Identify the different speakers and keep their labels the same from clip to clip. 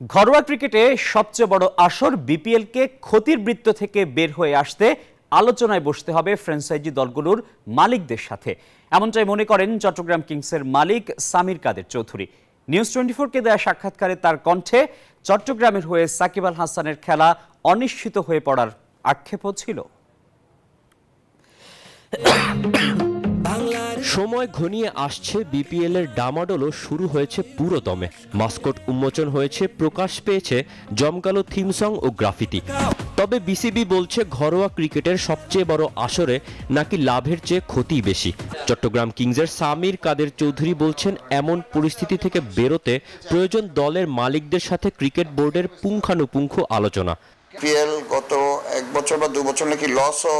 Speaker 1: ঘরোয়া ক্রিকেটে সবচেয়ে বড় আসর বিপিএলকে ক্ষতির বৃত্ত থেকে বের হয়ে আসতে আলোচনায় বসতে হবে ফ্র্যাঞ্চাইজি দলগুলোর মালিকদের সাথে, এমনটাই মনে করেন চট্টগ্রাম কিংসের মালিক সামির কাদের চৌধুরী। নিউজ 24-কে দেয়া সাক্ষাৎকারে তার কণ্ঠে চট্টগ্রামের হয়ে সাকিব আল হাসানের খেলা অনিশ্চিত হয়ে পড়ার আক্ষেপও ছিল।
Speaker 2: সময় ঘনিয়ে আসছে, বিপিএল এর ডামাডোলও শুরু হয়েছে পুরো দমে। মাস্কট উন্মোচন হয়েছে, প্রকাশ পেয়েছে জমকালো থিম সং ও গ্রাফিতি। তবে বিসিবি বলছে ঘরোয়া ক্রিকেটের সবচেয়ে বড় আসরে নাকি লাভের চেয়ে ক্ষতি বেশি। চট্টগ্রাম কিংসের সামির কাদের চৌধুরী বলছেন, এমন পরিস্থিতি থেকে বেরোতে প্রয়োজন দলের মালিকদের সাথে ক্রিকেট বোর্ডের পুঙ্খানুপুঙ্খ আলোচনা।
Speaker 3: বিপিএল গত 1 বছর বা 2 বছর নাকি লসও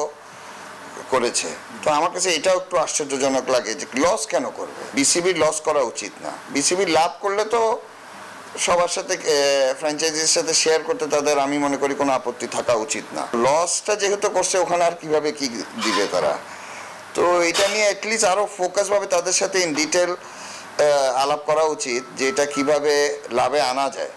Speaker 3: করেছে, তো আমার কাছে এটাও একটু আশ্চর্যজনক লাগে যে লস কেন করবে। বিসিবির লস করা উচিত না, বিসিবি লাভ করলে তো সবার সাথে ফ্র্যাঞ্চাইজির সাথে শেয়ার করতে তাদের আমি মনে করি কোনো আপত্তি থাকা উচিত না। লসটা যেহেতু করছে ওখানে আর কিভাবে কি দিবে তারা, তো এটা নিয়ে অ্যাটলিস্ট আরও ফোকাসভাবে তাদের সাথে ইন ডিটেল আলাপ করা উচিত যে এটা কিভাবে লাভে আনা যায়।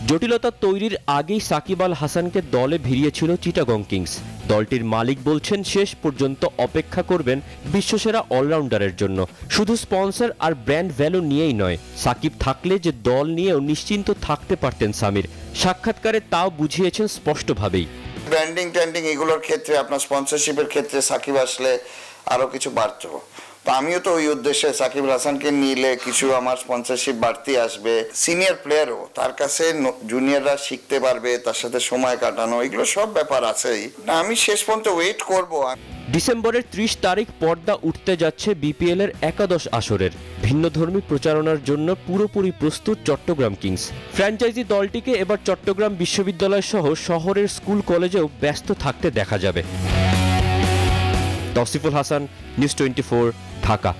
Speaker 2: জটিলতা তৈরির আগেই সাকিব আল হাসানকে দলে ভিড়িয়েছিল চিটাগং কিংস। দলটির মালিক বলছেন শেষ পর্যন্ত অপেক্ষা করবেন বিশ্বসেরা অলরাউন্ডারের জন্য। শুধু স্পন্সর আর ব্র্যান্ড ভ্যালু নিয়েই নয়, সাকিব থাকলে যে দল নিয়েও নিশ্চিন্ত থাকতে পারতেন সামির। সাক্ষাৎকারে তাও বুঝিয়েছেন স্পষ্টভাবেই।
Speaker 3: ব্র্যান্ডিং ট্যান্ডিং এগুলোর ক্ষেত্রে, আপনার স্পন্সরশিপের ক্ষেত্রে সাকিব আসলে আরও কিছু বাড়ত। তো আমিও তো ওই উদ্দেশ্যে সাকিব হাসানকে নিলে কিছু আমার স্পন্সরশিপ বাড়তি আসবে। সিনিয়র প্লেয়ারও তার কাছে জুনিয়ররা শিখতে পারবে, তার সাথে সময় কাটানো, এগুলো সব ব্যাপার আছেই। আমি শেষ পর্যন্ত ওয়েট করব।
Speaker 2: ডিসেম্বরের 30 তারিখ পর্দা উঠতে যাচ্ছে বিপিএল এর একাদশ আসরের। ভিন্নধর্মী প্রচারণার জন্য পুরোপুরি প্রস্তুত চট্টগ্রাম কিংস। ফ্র্যাঞ্চাইজি দলটিকে এবার চট্টগ্রাম বিশ্ববিদ্যালয় সহ শহরের স্কুল কলেজেও ব্যস্ত থাকতে দেখা যাবে। তৌসিফুল হাসান, নিউজ 24, ঢাকা।